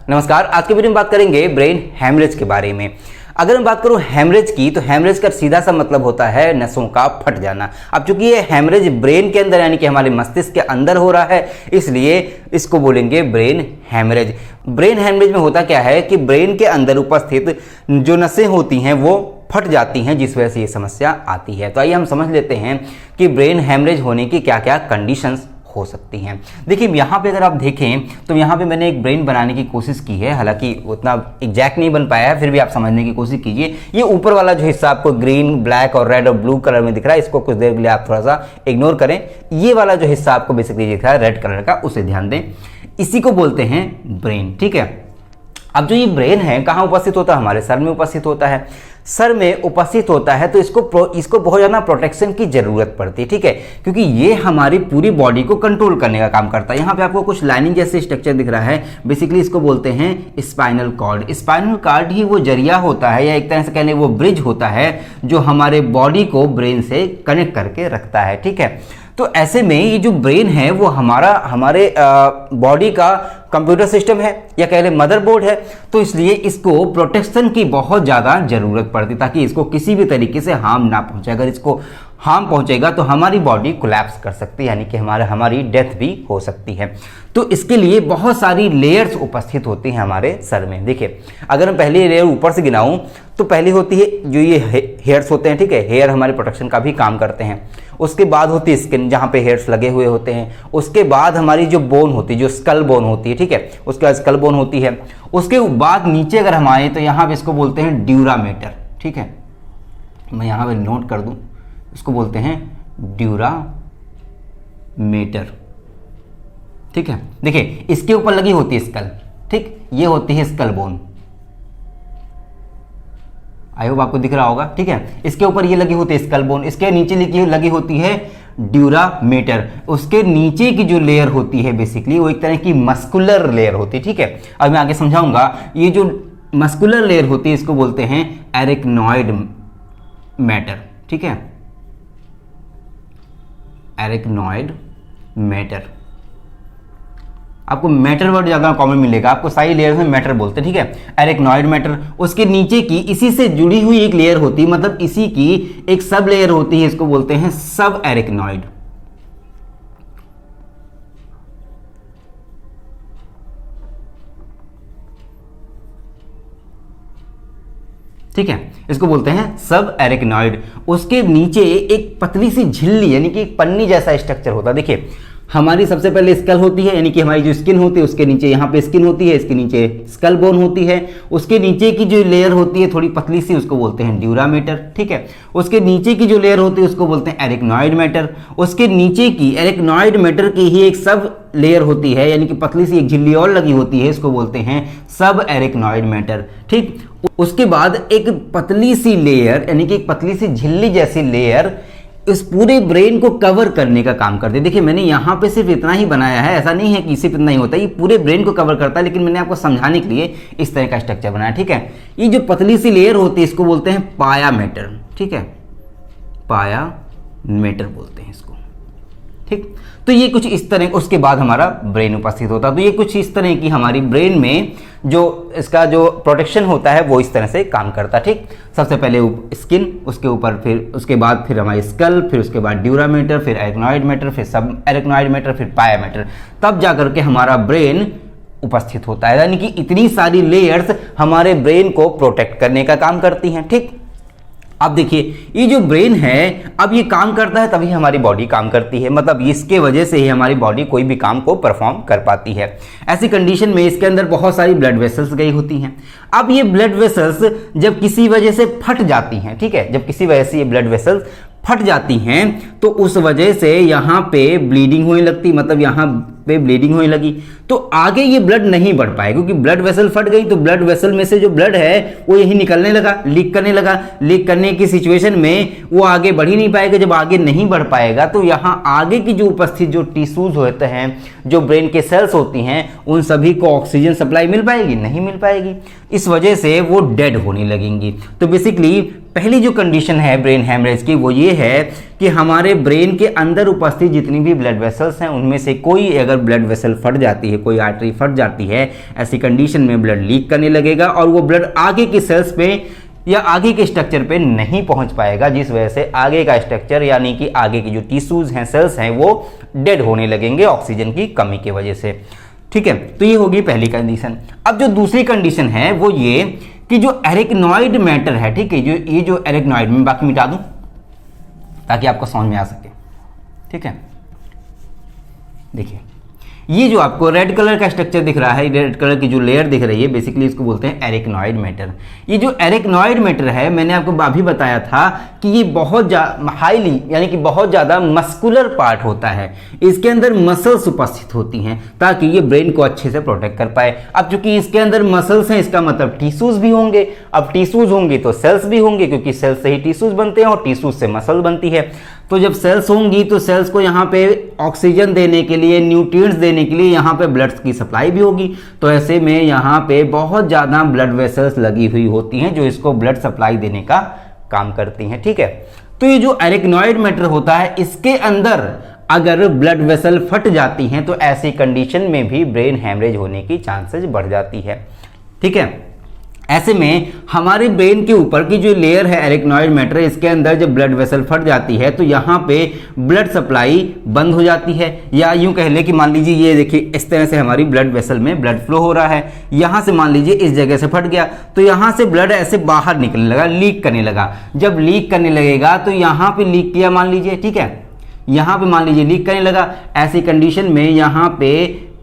नमस्कार। आज के वीडियो में बात करेंगे ब्रेन हैमरेज के बारे में। अगर मैं बात करूं हैमरेज की, तो हैमरेज का सीधा सा मतलब होता है नसों का फट जाना। अब चूंकि ये हैमरेज ब्रेन के अंदर यानी कि हमारे मस्तिष्क के अंदर हो रहा है, इसलिए इसको बोलेंगे ब्रेन हैमरेज। ब्रेन हैमरेज में होता क्या है कि ब्रेन के अंदर उपस्थित जो नसें होती हैं वो फट जाती हैं, जिस वजह से ये समस्या आती है। तो आइए हम समझ लेते हैं कि ब्रेन हैमरेज होने की क्या क्या कंडीशंस हो सकती हैं। देखिए यहाँ पे अगर आप देखें तो यहाँ पे मैंने एक ब्रेन बनाने की कोशिश की है, हालांकि उतना एग्जैक्ट नहीं बन पाया है, फिर भी आप समझने की कोशिश कीजिए। ये ऊपर वाला जो हिस्सा आपको ग्रीन, ब्लैक और रेड और ब्लू कलर में दिख रहा है, इसको कुछ देर के लिए आप थोड़ा सा इग्नोर करें। ये वाला जो हिस्सा आपको बेसिकली दिख रहा है रेड कलर का, उसे ध्यान दें। इसी को बोलते हैं ब्रेन, ठीक है। अब जो ये ब्रेन है कहाँ उपस्थित होता है? हमारे सर में उपस्थित होता है। सर में उपस्थित होता है तो इसको बहुत ज़्यादा प्रोटेक्शन की ज़रूरत पड़ती है, ठीक है, क्योंकि ये हमारी पूरी बॉडी को कंट्रोल करने का काम करता है। यहाँ पे आपको कुछ लाइनिंग जैसे स्ट्रक्चर दिख रहा है, बेसिकली इसको बोलते हैं स्पाइनल कॉर्ड। स्पाइनल कॉर्ड ही वो जरिया होता है, या एक तरह से कहने वो ब्रिज होता है जो हमारे बॉडी को ब्रेन से कनेक्ट करके रखता है, ठीक है। तो ऐसे में ये जो ब्रेन है वो हमारे बॉडी का कंप्यूटर सिस्टम है, या कह लें मदरबोर्ड है। तो इसलिए इसको प्रोटेक्शन की बहुत ज़्यादा ज़रूरत पड़ती, ताकि इसको किसी भी तरीके से हार्म ना पहुंचे। अगर इसको हार्म पहुंचेगा तो हमारी बॉडी कोलैप्स कर सकती है, यानी कि हमारी डेथ भी हो सकती है। तो इसके लिए बहुत सारी लेयर्स उपस्थित होती हैं हमारे सर में। देखिए, अगर मैं पहली लेयर ऊपर से गिनाऊं तो पहली होती है जो ये हेयर्स होते हैं, ठीक है। हेयर हमारे प्रोटेक्शन का भी काम करते हैं। उसके बाद होती है स्किन, जहाँ पे हेयर्स लगे हुए होते हैं। उसके बाद हमारी जो बोन होती है, जो स्कल बोन होती है, ठीक है, उसके बाद स्कल बोन होती है। उसके बाद नीचे अगर हम आए तो यहाँ पे इसको बोलते हैं ड्यूरामेटर, ठीक है। मैं यहाँ पे नोट कर दूँ, इसको बोलते हैं ड्यूरामेटर, ठीक है। देखिए, इसके ऊपर लगी होती है स्कल, ठीक, ये होती है स्कल बोन। आई होप आपको दिख रहा होगा, ठीक है। इसके ऊपर ये लगी होती है स्कल बोन, इसके नीचे लगी होती है ड्यूरामेटर। उसके नीचे की जो लेयर होती है बेसिकली वो एक तरह की मस्कुलर लेयर होती है, ठीक है। अब मैं आगे समझाऊंगा। ये जो मस्कुलर लेयर होती है इसको बोलते हैं एरिकनॉइड मैटर, ठीक है, एरिकनॉइड मैटर। आपको मैटर वर्ड ज़्यादा कॉमन मिलेगा, आपको सारी लेयर्स में मैटर बोलते हैं, ठीक है, एरिकनॉइड मैटर। उसके नीचे की इसी से जुड़ी हुई एक लेयर होती है, मतलब इसी की एक सब लेयर होती है, इसको बोलते हैं सब एरिकनॉइड, ठीक है, इसको बोलते हैं सब एरिकनॉइड। उसके नीचे एक पतली सी झिल्ली यानी कि एक पन्नी जैसा स्ट्रक्चर होता है। देखिए, हमारी सबसे पहले स्कल होती है, यानी कि हमारी जो स्किन होती है उसके नीचे यहाँ पे स्किन होती है, इसके नीचे स्कल बोन होती है। उसके नीचे की जो लेयर होती है थोड़ी पतली सी, उसको बोलते हैं ड्यूरामेटर, ठीक है। उसके नीचे की जो लेयर होती है उसको बोलते हैं एरिकनॉइड मैटर। उसके नीचे की एरिकनॉइड मैटर की ही एक सब लेयर होती है, यानी कि पतली सी एक झिल्ली और लगी होती है, इसको बोलते हैं सब एरिकनॉइड मैटर, ठीक। उसके बाद एक पतली सी लेयर यानी कि एक पतली सी झिल्ली जैसी लेयर इस पूरे ब्रेन को कवर करने का काम करती है। देखिए, मैंने यहाँ पे सिर्फ इतना ही बनाया है, ऐसा नहीं है कि सिर्फ इतना ही होता है, ये पूरे ब्रेन को कवर करता है, लेकिन मैंने आपको समझाने के लिए इस तरह का स्ट्रक्चर बनाया, ठीक है। ये जो पतली सी लेयर होती है इसको बोलते हैं पाया मैटर, ठीक है, पाया मैटर बोलते हैं इसको, ठीक। तो ये कुछ इस तरह, उसके बाद हमारा ब्रेन उपस्थित होता है। तो ये कुछ इस तरह की हमारी ब्रेन में जो इसका जो प्रोटेक्शन होता है वो इस तरह से काम करता है, ठीक। सबसे पहले स्किन, उसके ऊपर उसके बाद फिर हमारी स्कल, फिर उसके बाद ड्यूरामेटर, फिर एरिकनॉइड मैटर, फिर सब एरिकनॉइड मैटर, फिर पाया मैटर, तब जाकर के हमारा ब्रेन उपस्थित होता है। यानी कि इतनी सारी लेयर्स हमारे ब्रेन को प्रोटेक्ट करने का काम करती हैं, ठीक। अब देखिए, ये जो ब्रेन है अब ये काम करता है तभी हमारी बॉडी काम करती है, मतलब इसके वजह से ही हमारी बॉडी कोई भी काम को परफॉर्म कर पाती है। ऐसी कंडीशन में इसके अंदर बहुत सारी ब्लड वेसल्स गई होती हैं। अब ये ब्लड वेसल्स जब किसी वजह से फट जाती हैं, ठीक है, जब किसी वजह से ये ब्लड वेसल्स फट जाती हैं तो उस वजह से यहाँ पे ब्लीडिंग होने लगती, मतलब यहाँ पे ब्लीडिंग होने लगी तो आगे ये ब्लड नहीं बढ़ पाए, क्योंकि ब्लड वेसल फट गई तो ब्लड वेसल में से जो ब्लड है वो यही निकलने लगा, लीक करने लगा। लीक करने की सिचुएशन में वो आगे बढ़ ही नहीं पाएगा। जब आगे नहीं बढ़ पाएगा तो यहाँ आगे की जो उपस्थित जो टिश्यूज होते हैं, जो ब्रेन के सेल्स होती हैं, उन सभी को ऑक्सीजन सप्लाई मिल पाएगी? नहीं मिल पाएगी। इस वजह से वो डेड होने लगेंगी। तो बेसिकली पहली जो कंडीशन है ब्रेन हैमरेज की वो ये है कि हमारे ब्रेन के अंदर उपस्थित जितनी भी ब्लड वेसल्स हैं उनमें से कोई अगर ब्लड वेसल फट जाती है, कोई आर्टरी फट जाती है, ऐसी कंडीशन में ब्लड लीक करने लगेगा और वो ब्लड आगे की सेल्स पे या आगे के स्ट्रक्चर पे नहीं पहुंच पाएगा, जिस वजह से आगे का स्ट्रक्चर यानी कि आगे की जो टिश्यूज हैं, सेल्स हैं, वो डेड होने लगेंगे ऑक्सीजन की कमी की वजह से। ठीक है, तो ये होगी पहली कंडीशन। अब जो दूसरी कंडीशन है वो ये कि जो एरिकनॉइड मैटर है, ठीक है, जो एरिकनॉइड, में बाकी मिटा दूं ताकि आपको समझ में आ सके। ठीक है, देखिए ये जो आपको रेड कलर का स्ट्रक्चर दिख रहा है, रेड कलर की जो लेयर दिख रही है, बेसिकली इसको बोलते हैं एरिकनॉइड मैटर। ये जो एरिकनॉइड मैटर है, मैंने आपको अभी बताया था कि ये बहुत हाईली यानी कि बहुत ज़्यादा मस्कुलर पार्ट होता है। इसके अंदर मसल्स उपस्थित होती हैं ताकि ये ब्रेन को अच्छे से प्रोटेक्ट कर पाए। अब चूंकि इसके अंदर मसल्स हैं, इसका मतलब टिश्यूज भी होंगे। अब टिश्यूज होंगे तो सेल्स भी होंगे, क्योंकि सेल्स से ही टिश्यूज बनते हैं और टिश्यूज से मसल बनती है। तो जब सेल्स होंगी तो सेल्स को यहाँ पे ऑक्सीजन देने के लिए, न्यूट्रिएंट्स देने के लिए यहाँ पे ब्लड की सप्लाई भी होगी। तो ऐसे में यहाँ पे बहुत ज़्यादा ब्लड वेसल्स लगी हुई होती हैं जो इसको ब्लड सप्लाई देने का काम करती हैं। ठीक है, तो ये जो एरिकनॉइड मैटर होता है, इसके अंदर अगर ब्लड वेसल फट जाती हैं तो ऐसी कंडीशन में भी ब्रेन हैमरेज होने की चांसेस बढ़ जाती है। ठीक है, ऐसे में हमारे ब्रेन के ऊपर की जो लेयर है एरिकनॉइड मैटर, इसके अंदर जब ब्लड वेसल फट जाती है तो यहाँ पे ब्लड सप्लाई बंद हो जाती है। या यूं कह ले कि मान लीजिए ये देखिए इस तरह से हमारी ब्लड वेसल में ब्लड फ्लो हो रहा है, यहाँ से मान लीजिए इस जगह से फट गया तो यहाँ से ब्लड ऐसे बाहर निकलने लगा, लीक करने लगा। जब लीक करने लगेगा तो यहाँ पे लीक किया मान लीजिए, ठीक है, यहाँ पे मान लीजिए लीक करने लगा। ऐसी कंडीशन में यहाँ पे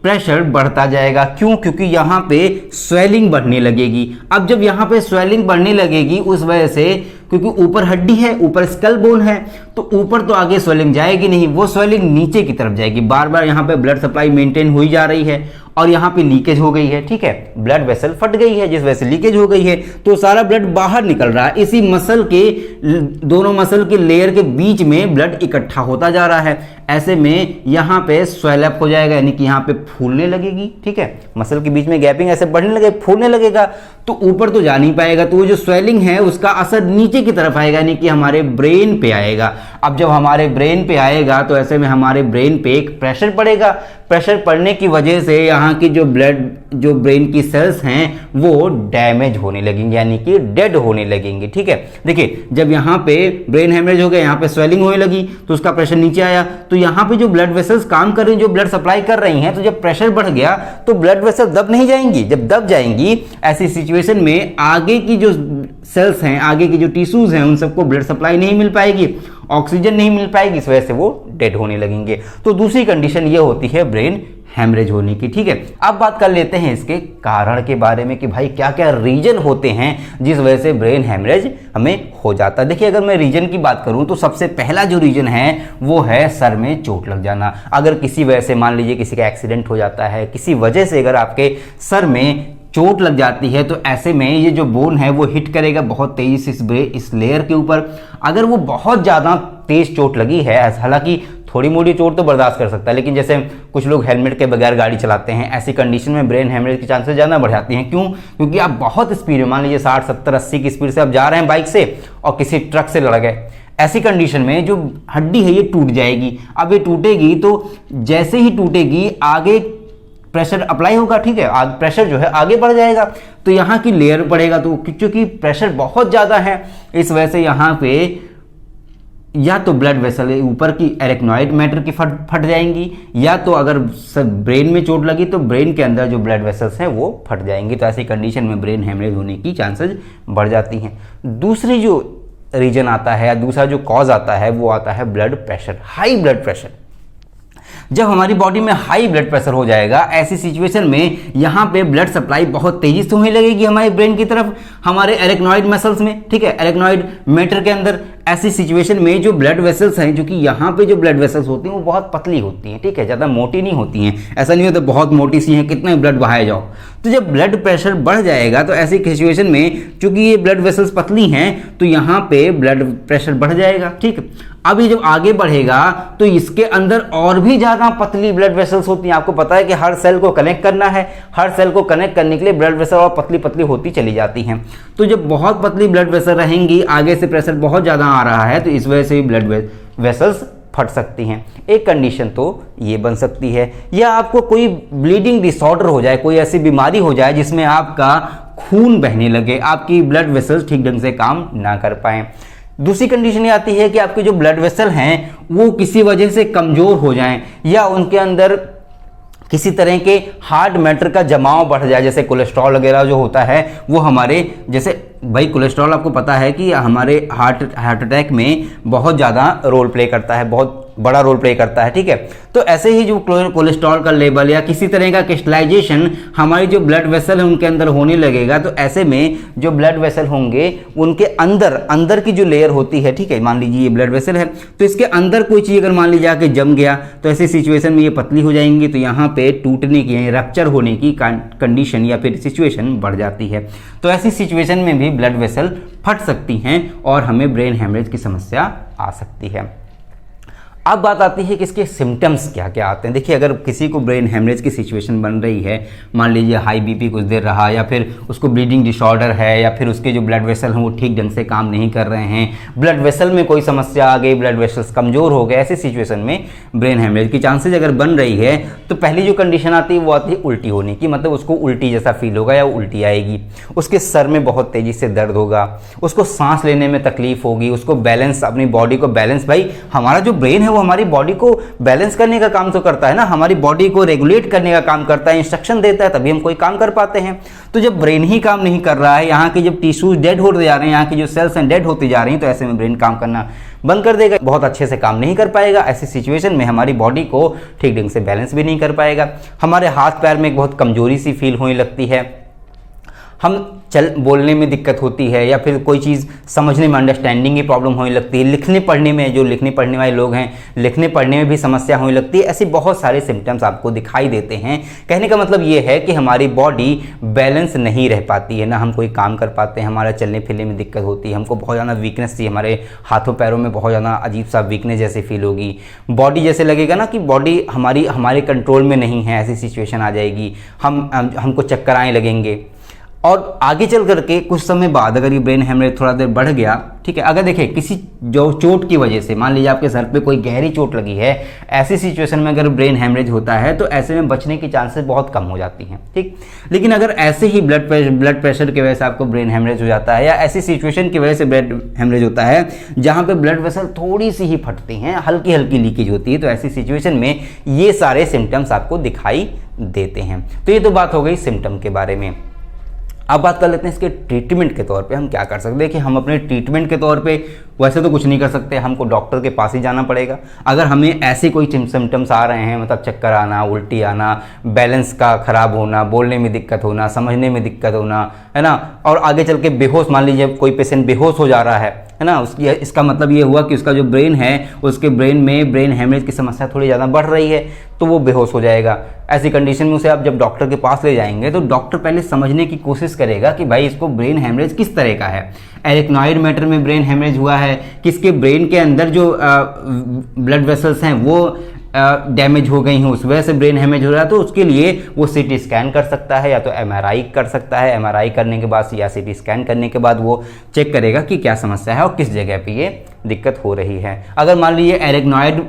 प्रेशर बढ़ता जाएगा। क्यों? क्योंकि यहाँ पे स्वेलिंग बढ़ने लगेगी। अब जब यहाँ पे स्वेलिंग बढ़ने लगेगी उस वजह से, क्योंकि ऊपर हड्डी है, ऊपर स्कल बोन है, तो ऊपर तो आगे स्वेलिंग जाएगी नहीं, वो स्वेलिंग नीचे की तरफ जाएगी। बार बार यहाँ पे ब्लड सप्लाई मेंटेन हुई जा रही है और यहाँ पे लीकेज हो गई है। ठीक है, ब्लड वेसल फट गई है जिस वजह से लीकेज हो गई है, तो सारा ब्लड बाहर निकल रहा है। इसी मसल के, दोनों मसल के लेयर के बीच में ब्लड इकट्ठा होता जा रहा है। ऐसे में यहाँ पे स्वेलअप हो जाएगा, यानी कि यहाँ पे फूलने लगेगी। ठीक है, मसल के बीच में गैपिंग ऐसे बढ़ने लगे, फूलने लगेगा, तो ऊपर तो जा नहीं पाएगा, तो वो जो स्वेलिंग है उसका असर नीचे की तरफ आएगा, यानी कि हमारे ब्रेन पे आएगा। अब जब हमारे ब्रेन पे आएगा तो ऐसे में हमारे ब्रेन पे एक प्रेशर पड़ेगा। प्रेशर पड़ने की वजह से यहाँ की जो ब्रेन की सेल्स हैं वो डैमेज होने लगेंगी, यानी कि डेड होने लगेंगे। ठीक है, देखिए जब यहाँ पे ब्रेन हेमरेज हो गया, यहाँ पे स्वेलिंग होने लगी तो उसका प्रेशर नीचे आया, तो यहाँ पे जो ब्लड वेसल्स काम कर रही हैं, जो ब्लड सप्लाई कर रही हैं, तो जब प्रेशर बढ़ गया तो ब्लड वेसल दब नहीं जाएंगी। जब दब जाएंगी ऐसी सिचुएशन में आगे की जो सेल्स हैं, आगे की जो टिश्यूज हैं, उन सबको ब्लड सप्लाई नहीं मिल पाएगी, ऑक्सीजन नहीं मिल पाएगी, इस वजह से वो डेड होने लगेंगे। तो दूसरी कंडीशन ये होती है ब्रेन हैमरेज होने की। ठीक है, अब बात कर लेते हैं इसके कारण के बारे में कि भाई क्या क्या रीजन होते हैं जिस वजह से ब्रेन हैमरेज हमें हो जाता है। देखिए अगर मैं रीजन की बात करूं तो सबसे पहला जो रीजन है वो है सर में चोट लग जाना। अगर किसी वजह से, मान लीजिए किसी का एक्सीडेंट हो जाता है, किसी वजह से अगर आपके सर में चोट लग जाती है तो ऐसे में ये जो बोन है वो हिट करेगा बहुत तेजी से इस लेयर के ऊपर। अगर वो बहुत ज़्यादा तेज चोट लगी है, हालांकि थोड़ी मोटी चोट तो बर्दाश्त कर सकता है, लेकिन जैसे कुछ लोग हेलमेट के बगैर गाड़ी चलाते हैं, ऐसी कंडीशन में ब्रेन हैमरेज की चांसेस ज़्यादा बढ़ जाती हैं। क्यों? क्योंकि आप बहुत स्पीड में, मान लीजिए 60, 70, 80 की स्पीड से आप जा रहे हैं बाइक से और किसी ट्रक से लड़ गए। ऐसी कंडीशन में जो हड्डी है ये टूट जाएगी। अब ये टूटेगी तो जैसे ही टूटेगी आगे प्रेशर अप्लाई होगा। ठीक है, प्रेशर जो है आगे बढ़ जाएगा तो यहाँ की लेयर बढ़ेगा। तो क्योंकि प्रेशर बहुत ज़्यादा है इस वजह से यहाँ पे या तो ब्लड वेसल ऊपर की एरिकनॉइड मैटर की फट जाएंगी, या तो अगर ब्रेन में चोट लगी तो ब्रेन के अंदर जो ब्लड वेसल्स हैं वो फट जाएंगी। तो ऐसी कंडीशन में ब्रेन हैमरेज होने की चांसेस बढ़ जाती हैं। दूसरी जो रीजन आता है या दूसरा जो कॉज आता है वो आता है blood pressure, high blood pressure. जब हमारी बॉडी में हाई ब्लड प्रेशर हो जाएगा, ऐसी सिचुएशन में यहाँ पे ब्लड सप्लाई बहुत तेजी से होने लगेगी हमारे ब्रेन की तरफ, हमारे एरिकनॉइड मसल्स में। ठीक है, एरिकनॉइड मैटर के अंदर। ऐसी सिचुएशन में जो ब्लड वेसल्स हैं, जो कि यहाँ पे जो ब्लड वेसल्स होती हैं वो बहुत पतली होती हैं। ठीक है, ज़्यादा मोटी नहीं होती हैं। ऐसा नहीं होता बहुत मोटी सी हैं, कितना ब्लड बहाया जाओ, तो जब ब्लड प्रेशर बढ़ जाएगा तो ऐसी सिचुएशन में चूंकि ये ब्लड वेसल्स पतली हैं तो यहाँ पे ब्लड प्रेशर बढ़ जाएगा। ठीक, अब ये जब आगे बढ़ेगा तो इसके अंदर और भी ज़्यादा पतली ब्लड वेसल्स होती हैं। आपको पता है कि हर सेल को कनेक्ट करना है, हर सेल को कनेक्ट करने के लिए ब्लड वेसल और पतली पतली होती चली जाती हैं। तो जब बहुत पतली ब्लड वेसल रहेंगी, आगे से प्रेशर बहुत ज़्यादा आ रहा है तो इस वजह से भी ब्लड वेसल्स फट सकती हैं। एक कंडीशन तो ये बन सकती है, या आपको कोई ब्लीडिंग डिसऑर्डर हो जाए, कोई ऐसी बीमारी हो जाए जिसमें आपका खून बहने लगे, आपकी ब्लड वेसल्स ठीक ढंग से काम ना कर पाएं। दूसरी कंडीशन ये आती है कि आपके जो ब्लड वेसल हैं वो किसी वजह से कमज़ोर हो जाएं, या उनके अंदर किसी तरह के हार्ड मैटर का जमाव बढ़ जाए, जैसे कोलेस्ट्रॉल वगैरह जो होता है वो हमारे, जैसे भाई कोलेस्ट्रॉल आपको पता है कि हमारे हार्ट अटैक में बहुत ज़्यादा रोल प्ले करता है, बहुत बड़ा रोल प्ले करता है। ठीक है, तो ऐसे ही जो कोलेस्ट्रॉल का लेवल या किसी तरह का क्रिस्टलाइजेशन हमारी जो ब्लड वेसल है उनके अंदर होने लगेगा, तो ऐसे में जो ब्लड वेसल होंगे उनके अंदर की जो लेयर होती है, ठीक है, मान लीजिए ये ब्लड वेसल है तो इसके अंदर कोई चीज़ अगर मान लीजिए आके जम गया तो ऐसी सिचुएशन में ये पतली हो जाएंगी, तो यहाँ पे टूटने की यानी रप्चर होने की कंडीशन या फिर सिचुएशन बढ़ जाती है। तो ऐसी सिचुएशन में भी ब्लड वेसल फट सकती हैं और हमें ब्रेन हेमरेज की समस्या आ सकती है। अब बात आती है कि इसके सिम्टम्स क्या क्या आते हैं। देखिए, अगर किसी को ब्रेन हेमरेज की सिचुएशन बन रही है, मान लीजिए हाई बीपी कुछ देर रहा, या फिर उसको ब्लीडिंग डिसऑर्डर है, या फिर उसके जो ब्लड वेसल हैं वो ठीक ढंग से काम नहीं कर रहे हैं, ब्लड वेसल में कोई समस्या आ गई, ब्लड वेसल्स कमज़ोर हो गए, ऐसी सिचुएशन में ब्रेन हेमरेज की चांसेज अगर बन रही है तो पहली जो कंडीशन आती है वो आती है उल्टी होने की, मतलब उसको उल्टी जैसा फील होगा या उल्टी आएगी, उसके सर में बहुत तेज़ी से दर्द होगा, उसको सांस लेने में तकलीफ होगी, उसको बैलेंस, अपनी बॉडी को बैलेंस, भाई हमारा जो ब्रेन है वो हमारी बॉडी को बैलेंस करने का काम तो करता है ना, हमारी बॉडी को रेगुलेट करने का काम करता है, इंस्ट्रक्शन देता है, तभी हम कोई काम कर पाते हैं। तो जब ब्रेन ही काम नहीं कर रहा है, यहाँ के जब टिश्यूज डेड होते जा रहे हैं, यहाँ की जो सेल्स हैं डेड होती जा रही हैं, तो ऐसे में ब्रेन काम करना बंद कर देगा, बहुत अच्छे से काम नहीं कर पाएगा। ऐसी सिचुएशन में हमारी बॉडी को ठीक ढंग से बैलेंस भी नहीं कर पाएगा, हमारे हाथ पैर में एक बहुत कमजोरी सी फील होने लगती है, हम बोलने में दिक्कत होती है, या फिर कोई चीज़ समझने में अंडरस्टैंडिंग की प्रॉब्लम होने लगती है, लिखने पढ़ने में, जो लिखने पढ़ने वाले लोग हैं लिखने पढ़ने में भी समस्या होने लगती है। ऐसे बहुत सारे सिम्टम्स आपको दिखाई देते हैं। कहने का मतलब ये है कि हमारी बॉडी बैलेंस नहीं रह पाती है, ना हम कोई काम कर पाते हैं, हमारा चलने फिरने में दिक्कत होती है, हमको बहुत ज़्यादा वीकनेस थी, हमारे हाथों पैरों में बहुत ज़्यादा अजीब सा वीकनेस जैसे फील होगी, बॉडी जैसे लगेगा ना कि बॉडी हमारे कंट्रोल में नहीं है, ऐसी सिचुएशन आ जाएगी, हमको चक्कर आने लगेंगे। और आगे चल करके कुछ समय बाद अगर ये ब्रेन हेमरेज थोड़ा देर बढ़ गया, ठीक है, अगर देखिए किसी जो चोट की वजह से, मान लीजिए आपके सर पे कोई गहरी चोट लगी है, ऐसी सिचुएशन में अगर ब्रेन हेमरेज होता है तो ऐसे में बचने की चांसेस बहुत कम हो जाती हैं। ठीक, लेकिन अगर ऐसे ही ब्लड प्रेशर की वजह से आपको ब्रेन हेमरेज हो जाता है, या ऐसी सिचुएशन की वजह से ब्रेन हेमरेज होता है जहाँ पे ब्लड वेसल थोड़ी सी ही फटती हैं, हल्की हल्की लीकेज होती है, तो ऐसी सिचुएशन में ये सारे सिम्टम्स आपको दिखाई देते हैं। तो ये तो बात हो गई सिम्टम के बारे में। अब बात कर लेते हैं इसके ट्रीटमेंट के तौर पे हम क्या कर सकते हैं। कि हम अपने ट्रीटमेंट के तौर पे वैसे तो कुछ नहीं कर सकते, हमको डॉक्टर के पास ही जाना पड़ेगा। अगर हमें ऐसे कोई सिम्टम्स आ रहे हैं, मतलब चक्कर आना, उल्टी आना, बैलेंस का खराब होना, बोलने में दिक्कत होना, समझने में दिक्कत होना, है ना, और आगे चल के बेहोश, मान लीजिए कोई पेशेंट बेहोश हो जा रहा है ना, उसकी इसका मतलब ये हुआ कि उसका जो ब्रेन है, उसके ब्रेन में ब्रेन हेमरेज की समस्या थोड़ी ज़्यादा बढ़ रही है, तो वो बेहोश हो जाएगा। ऐसी कंडीशन में उसे आप जब डॉक्टर के पास ले जाएंगे तो डॉक्टर पहले समझने की कोशिश करेगा कि भाई इसको ब्रेन हेमरेज किस तरह का है, एरिकनॉइड मैटर में ब्रेन हेमरेज हुआ है, किसके ब्रेन के अंदर जो ब्लड वेसल्स हैं वो डैमेज हो गई हैं, उस वजह से ब्रेन हेमरेज हो रहा है। तो उसके लिए वो सीटी स्कैन कर सकता है, या तो एमआरआई कर सकता है। एमआरआई करने के बाद या सीटी स्कैन करने के बाद वो चेक करेगा कि क्या समस्या है और किस जगह पे ये दिक्कत हो रही है। अगर मान लीजिए एरिकनॉइड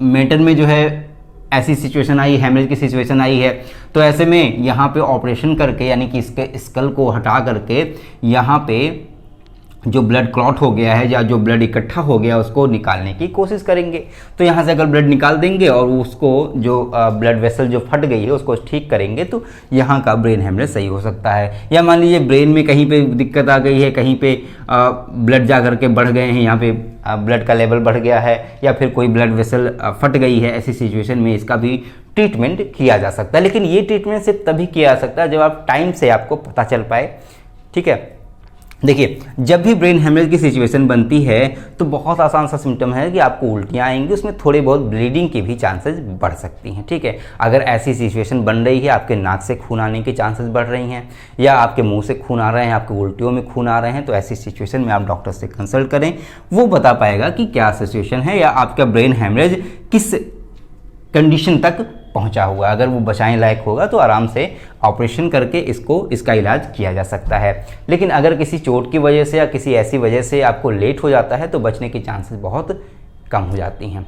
मैटर में जो है ऐसी सिचुएशन आई, हेमरेज की सिचुएशन आई है, तो ऐसे में यहाँ पे ऑपरेशन करके, यानी कि इसके स्कल को हटा करके यहाँ पे जो ब्लड क्लॉट हो गया है या जो ब्लड इकट्ठा हो गया उसको निकालने की कोशिश करेंगे। तो यहाँ से अगर ब्लड निकाल देंगे और उसको जो ब्लड वेसल जो फट गई है उसको ठीक करेंगे तो यहाँ का ब्रेन हेमरेज सही हो सकता है। या मान लीजिए ब्रेन में कहीं पे दिक्कत आ गई है, कहीं पे ब्लड जा करके बढ़ गए हैं, यहाँ पे ब्लड का लेवल बढ़ गया है, या फिर कोई ब्लड वेसल फट गई है, ऐसी सिचुएशन में इसका भी ट्रीटमेंट किया जा सकता है। लेकिन ये ट्रीटमेंट सिर्फ तभी किया जा सकता है जब आप टाइम से आपको पता चल पाए। ठीक है, देखिए, जब भी ब्रेन हेमरेज की सिचुएशन बनती है तो बहुत आसान सा सिम्टम है कि आपको उल्टियाँ आएंगी, उसमें थोड़े बहुत ब्लीडिंग की भी चांसेस बढ़ सकती हैं। ठीक है, अगर ऐसी सिचुएशन बन रही है, आपके नाक से खून आने की चांसेस बढ़ रही हैं या आपके मुंह से खून आ रहे हैं, आपके उल्टियों में खून आ रहे हैं, तो ऐसी सिचुएशन में आप डॉक्टर से कंसल्ट करें। वो बता पाएगा कि क्या सिचुएशन है या आपका ब्रेन हेमरेज किस कंडीशन तक पहुंचा हुआ है। अगर वो बचाने लायक होगा तो आराम से ऑपरेशन करके इसका इलाज किया जा सकता है। लेकिन अगर किसी चोट की वजह से या किसी ऐसी वजह से आपको लेट हो जाता है तो बचने की चांसेस बहुत कम हो जाती हैं।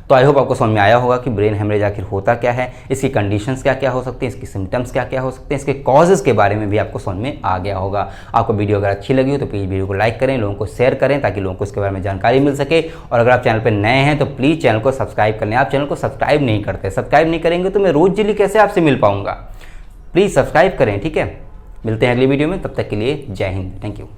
तो आई होप आपको समझ में आया होगा कि ब्रेन हेमरेज आखिर होता क्या है, इसकी कंडीशंस क्या क्या हो सकती हैं, इसकी सिम्टम्स क्या क्या हो सकते हैं, इसके कॉजेज़ के बारे में भी आपको समझ में आ गया होगा। आपको वीडियो अगर अच्छी लगी हो तो प्लीज़ वीडियो को लाइक करें, लोगों को शेयर करें ताकि लोगों को इसके बारे में जानकारी मिल सके। और अगर आप चैनल पर नए हैं तो प्लीज़ चैनल को सब्सक्राइब कर लें। आप चैनल को सब्सक्राइब नहीं करते, सब्सक्राइब नहीं करेंगे तो मैं रोज़ डेली कैसे आपसे मिल पाऊँगा। प्लीज़ सब्सक्राइब करें, ठीक है। मिलते हैं अगली वीडियो में, तब तक के लिए जय हिंद, थैंक यू।